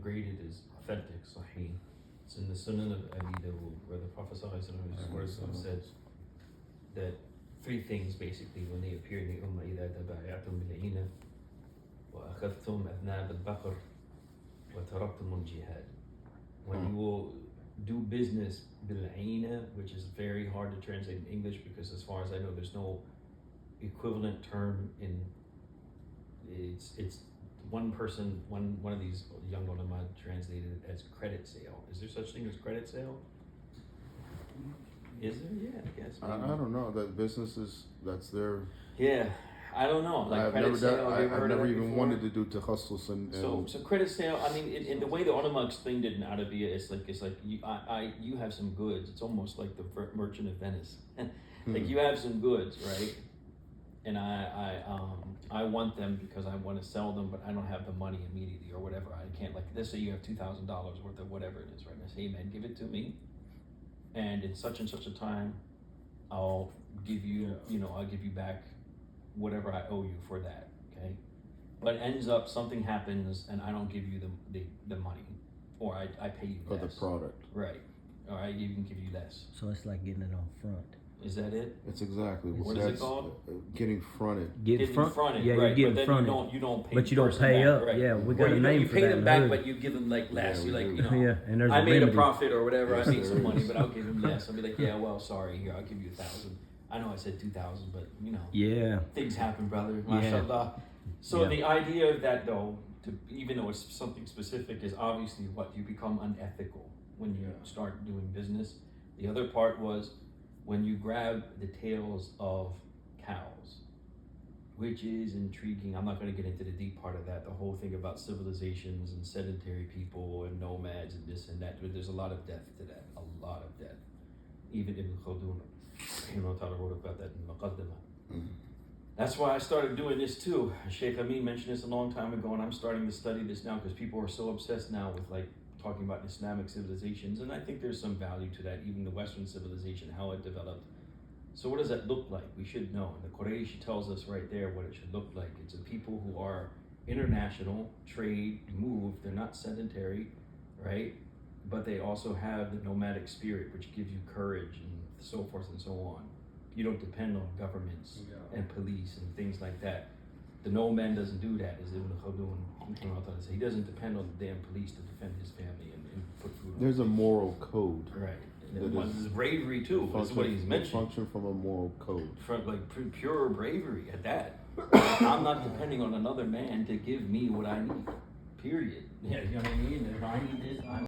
graded as authentic, sahih. It's in the Sunan of Abi Dawud, where the Prophet said that three things basically when they appear in the Ummah: إِذَا تَبَايَعْتُمْ بِالْعِينَ وَأَخَذْتُمْ أَذْنَابَ الْبَقَرِ وَتَرَكْتُمُ الْجِهَادِ. When you will do business bil-aina, which is very hard to translate in English because as far as I know there's no equivalent term in it's one person, one of these young ulama translated it as credit sale. Is there such thing as credit sale? Is there? Yeah, I guess. I don't know. That businesses, that's their. Yeah, I don't know. Like I've credit never sale. I've never even before? wanted to do takhassus and. So credit sale. I mean, in the way the ulama explained it in Arabiya, it's like you have some goods. It's almost like the Merchant of Venice. Like you have some goods, right? And I want them because I want to sell them, but I don't have the money immediately or whatever. I can't, like, let's say you have $2,000 worth of whatever it is, right? And I say, hey man, give it to me, and in such and such a time, I'll give you, I'll give you back whatever I owe you for that, okay? But ends up something happens and I don't give you the money, or I pay you less. Or the product. Right. Or I even give you less. So it's like getting it on front. Is that it? It's exactly What is it called? Getting fronted. Getting fronted, yeah, right? you're But getting then fronted. you don't pay. But you don't person pay back, up. right? Yeah, we Or got a name you for pay that them in back, the hood. but you give them like less. Yeah, You're like, we do. Yeah, and there's I a made a remedy. profit or whatever. I Yes, made some there money, is. but I'll give him less. I'll be like, yeah, well, sorry, here, I'll give you 1,000. I know I said 2,000, but Yeah. things happen, brother. Yeah. MashaAllah. So Yeah. the idea of that, though, even though it's something specific, is obviously what you become unethical when you start doing business. The other part was when you grab the tails of cows, which is intriguing. I'm not going to get into the deep part of that, the whole thing about civilizations and sedentary people and nomads and this and that. But there's a lot of depth to that, a lot of depth. Even Ibn Khaldun, wrote about that in Muqaddimah. That's why I started doing this too. Sheikh Amin mentioned this a long time ago, and I'm starting to study this now because people are so obsessed now with like talking about Islamic civilizations, and I think there's some value to that, even the Western civilization, how it developed. So what does that look like? We should know. And the Quraysh tells us right there what it should look like. It's a people who are international, trade, move, they're not sedentary, right? But they also have the nomadic spirit, which gives you courage and so forth and so on. You don't depend on governments and police and things like that. The nomad doesn't do that, as Ibn Khaldun said. He doesn't depend on the damn police to defend his family and put food on. There's a moral code. Right. And one is bravery too. That's what he's mentioning. Function from a moral code. From like pure bravery at that. I'm not depending on another man to give me what I need. Period. Yeah, you know what I mean? If I need